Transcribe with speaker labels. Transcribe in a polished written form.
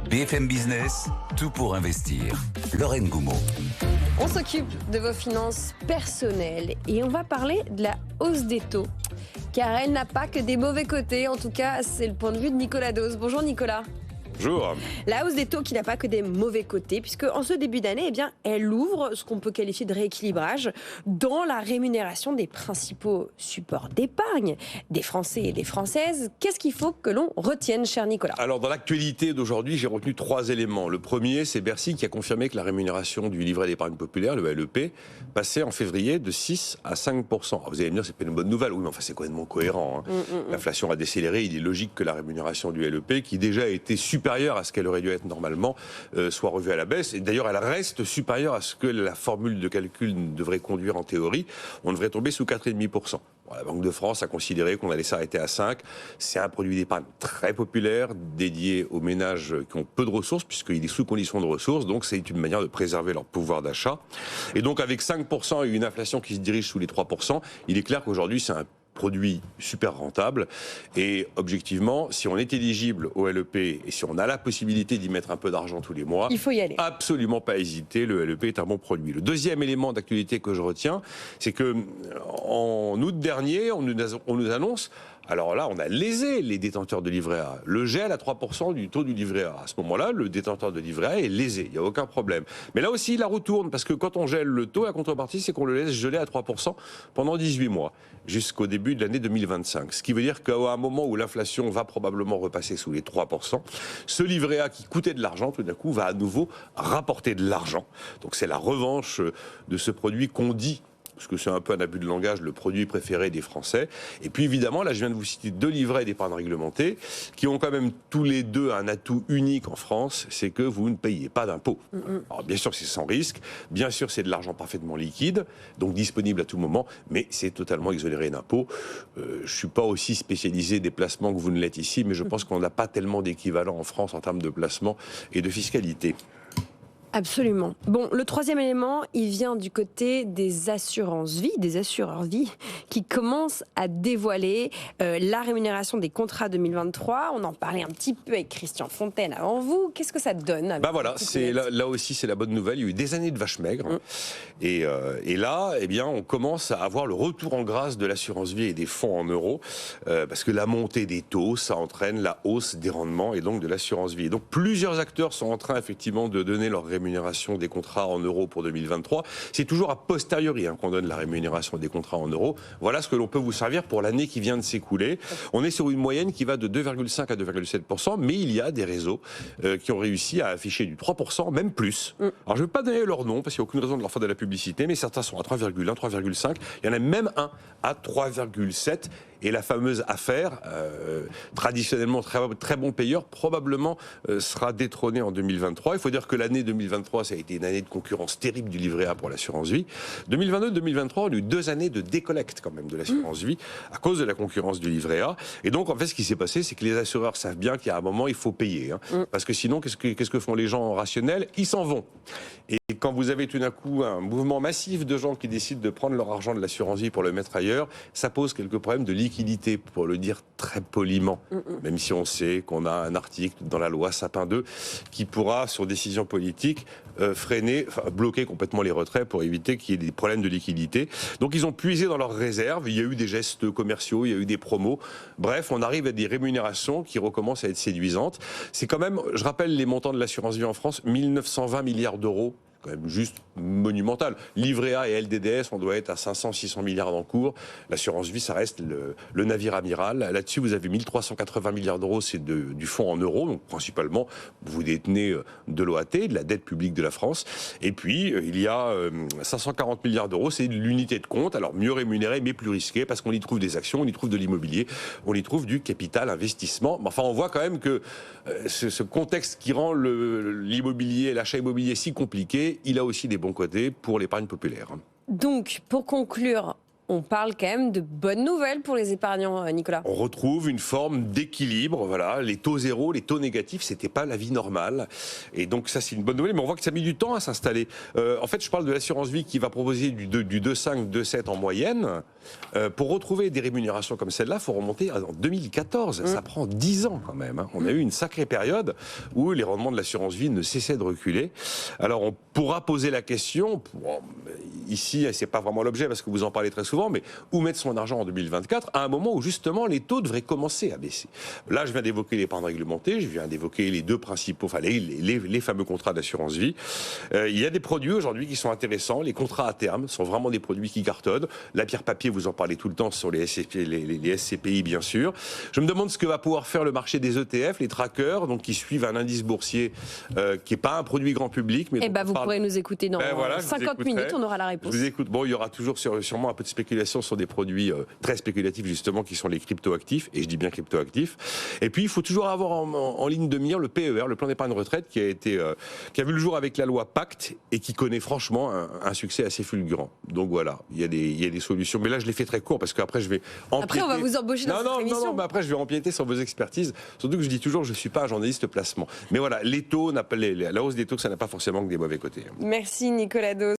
Speaker 1: BFM Business, tout pour investir. Lorraine Goumeau.
Speaker 2: On s'occupe de vos finances personnelles et on va parler de la hausse des taux. Car elle n'a pas que des mauvais côtés, en tout cas c'est le point de vue de Nicolas Dose. Bonjour Nicolas.
Speaker 3: Bonjour.
Speaker 2: La hausse des taux qui n'a pas que des mauvais côtés, puisque en ce début d'année, elle ouvre ce qu'on peut qualifier de rééquilibrage dans la rémunération des principaux supports d'épargne des Français et des Françaises. Qu'est-ce qu'il faut que l'on retienne, cher Nicolas ?
Speaker 3: Alors, dans l'actualité d'aujourd'hui, j'ai retenu 3 éléments. Le premier, c'est Bercy qui a confirmé que la rémunération du livret d'épargne populaire, le LEP, passait en février de 6 à 5%. Alors, vous allez me dire, c'est pas une bonne nouvelle. Oui, mais enfin, c'est complètement cohérent. L'inflation a décéléré. Il est logique que la rémunération du LEP, qui déjà était supérieure à ce qu'elle aurait dû être normalement, soit revue à la baisse. Et d'ailleurs, elle reste supérieure à ce que la formule de calcul devrait conduire en théorie. On devrait tomber sous 4,5%. Bon, la Banque de France a considéré qu'on allait s'arrêter à 5. C'est un produit d'épargne très populaire, dédié aux ménages qui ont peu de ressources, puisqu'il est sous condition de ressources. Donc, c'est une manière de préserver leur pouvoir d'achat. Et donc, avec 5% et une inflation qui se dirige sous les 3%, il est clair qu'aujourd'hui, c'est un produit super rentable et objectivement, si on est éligible au LEP et si on a la possibilité d'y mettre un peu d'argent tous les mois,
Speaker 2: il faut y aller.
Speaker 3: Absolument pas hésiter, le LEP est un bon produit. Le deuxième élément d'actualité que je retiens, c'est que en août dernier, on nous annonce, alors là, on a lésé les détenteurs de livret A. Le gel à 3% du taux du livret A. À ce moment-là, le détenteur de livret A est lésé. Il n'y a aucun problème. Mais là aussi, il la retourne parce que quand on gèle le taux, la contrepartie, c'est qu'on le laisse geler à 3% pendant 18 mois, jusqu'au début de l'année 2025. Ce qui veut dire qu'à un moment où l'inflation va probablement repasser sous les 3%, ce livret A qui coûtait de l'argent, tout d'un coup, va à nouveau rapporter de l'argent. Donc c'est la revanche de ce produit qu'on dit, parce que c'est un peu un abus de langage, le produit préféré des Français. Et puis évidemment, là je viens de vous citer 2 livrets d'épargne réglementée qui ont quand même tous les deux un atout unique en France, c'est que vous ne payez pas d'impôts. Alors bien sûr c'est sans risque, bien sûr c'est de l'argent parfaitement liquide, donc disponible à tout moment, mais c'est totalement exonéré d'impôts. Je ne suis pas aussi spécialisé des placements que vous ne l'êtes ici, mais je pense qu'on n'a pas tellement d'équivalent en France en termes de placement et de fiscalité.
Speaker 2: Absolument. Bon, le troisième élément, il vient du côté des assurances-vie, des assureurs-vie, qui commencent à dévoiler la rémunération des contrats 2023. On en parlait un petit peu avec Christian Fontaine avant vous. Qu'est-ce que ça donne ?
Speaker 3: Voilà, là aussi c'est la bonne nouvelle. Il y a eu des années de vaches maigres. Et là, eh bien, on commence à avoir le retour en grâce de l'assurance-vie et des fonds en euros. Parce que la montée des taux, ça entraîne la hausse des rendements et donc de l'assurance-vie. Et donc plusieurs acteurs sont en train effectivement de donner leur rémunération des contrats en euros pour 2023. C'est toujours a posteriori qu'on donne la rémunération des contrats en euros. Voilà ce que l'on peut vous servir pour l'année qui vient de s'écouler. On est sur une moyenne qui va de 2,5 à 2,7%, mais il y a des réseaux qui ont réussi à afficher du 3%, même plus. Alors je ne vais pas donner leur nom, parce qu'il n'y a aucune raison de leur faire de la publicité, mais certains sont à 3,1, 3,5. Il y en a même un à 3,7. Et la fameuse affaire, traditionnellement très bon payeur, probablement sera détrônée en 2023. Il faut dire que l'année 2023, ça a été une année de concurrence terrible du livret A pour l'assurance vie. 2022-2023, on a eu 2 années de décollecte quand même de l'assurance vie à cause de la concurrence du livret A. Et donc, en fait, ce qui s'est passé, c'est que les assureurs savent bien qu'il y a un moment, il faut payer. Parce que sinon, qu'est-ce que font les gens rationnels ? Ils s'en vont. Et quand vous avez tout d'un coup un mouvement massif de gens qui décident de prendre leur argent de l'assurance vie pour le mettre ailleurs, ça pose quelques problèmes de liquidité, pour le dire très poliment. Même si on sait qu'on a un article dans la loi Sapin 2 qui pourra, sur décision politique, bloquer complètement les retraits pour éviter qu'il y ait des problèmes de liquidité. Donc ils ont puisé dans leurs réserves, il y a eu des gestes commerciaux, il y a eu des promos. Bref, on arrive à des rémunérations qui recommencent à être séduisantes. C'est quand même, je rappelle les montants de l'assurance vie en France, 1920 milliards d'euros. Quand même juste monumental. Livret A et LDDS, on doit être à 500-600 milliards d'encours. L'assurance vie, ça reste le navire amiral. Là-dessus, vous avez 1380 milliards d'euros, c'est du fonds en euros. Donc, principalement, vous détenez de l'OAT, de la dette publique de la France. Et puis, il y a 540 milliards d'euros, c'est l'unité de compte. Alors, mieux rémunérée, mais plus risquée, parce qu'on y trouve des actions, on y trouve de l'immobilier, on y trouve du capital investissement. Mais enfin, on voit quand même que ce contexte qui rend l'immobilier, l'achat immobilier si compliqué, il a aussi des bons côtés pour l'épargne populaire.
Speaker 2: Donc, pour conclure, on parle quand même de bonnes nouvelles pour les épargnants, Nicolas.
Speaker 3: On retrouve une forme d'équilibre, voilà, les taux zéro, les taux négatifs, c'était pas la vie normale, et donc ça c'est une bonne nouvelle, mais on voit que ça a mis du temps à s'installer. En fait, je parle de l'assurance vie qui va proposer du 2,5, 2,7 en moyenne. Pour retrouver des rémunérations comme celle-là, il faut remonter en 2014, ça prend 10 ans quand même, hein. On a eu une sacrée période où les rendements de l'assurance vie ne cessaient de reculer. Alors on pourra poser la question, ici c'est pas vraiment l'objet parce que vous en parlez très souvent, mais où mettre son argent en 2024 à un moment où justement les taux devraient commencer à baisser. Là, je viens d'évoquer l'épargne réglementée, je viens d'évoquer les deux principaux, enfin les fameux contrats d'assurance vie. Il y a des produits aujourd'hui qui sont intéressants. Les contrats à terme sont vraiment des produits qui cartonnent. La pierre papier, vous en parlez tout le temps sur les SCPI bien sûr. Je me demande ce que va pouvoir faire le marché des ETF, les trackers, donc qui suivent un indice boursier qui n'est pas un produit grand public. Mais
Speaker 2: vous pourrez nous écouter dans 50 minutes, on aura la réponse.
Speaker 3: Je vous écoute. Bon, il y aura toujours sûrement un peu de spéculation sur des produits très spéculatifs justement qui sont les cryptoactifs, et je dis bien cryptoactifs. Et puis il faut toujours avoir en ligne de mire le PER, le plan d'épargne retraite, qui a vu le jour avec la loi Pacte et qui connaît franchement un succès assez fulgurant. Donc voilà, il y a des solutions. Mais là, je l'ai fait très court parce qu'après je vais empiéter.
Speaker 2: Après, on va vous embaucher dans cette émission.
Speaker 3: Non, mais après je vais empiéter sur vos expertises. Surtout que je dis toujours, je ne suis pas un journaliste placement. Mais voilà, la hausse des taux, ça n'a pas forcément que des mauvais côtés.
Speaker 2: Merci Nicolas Dos.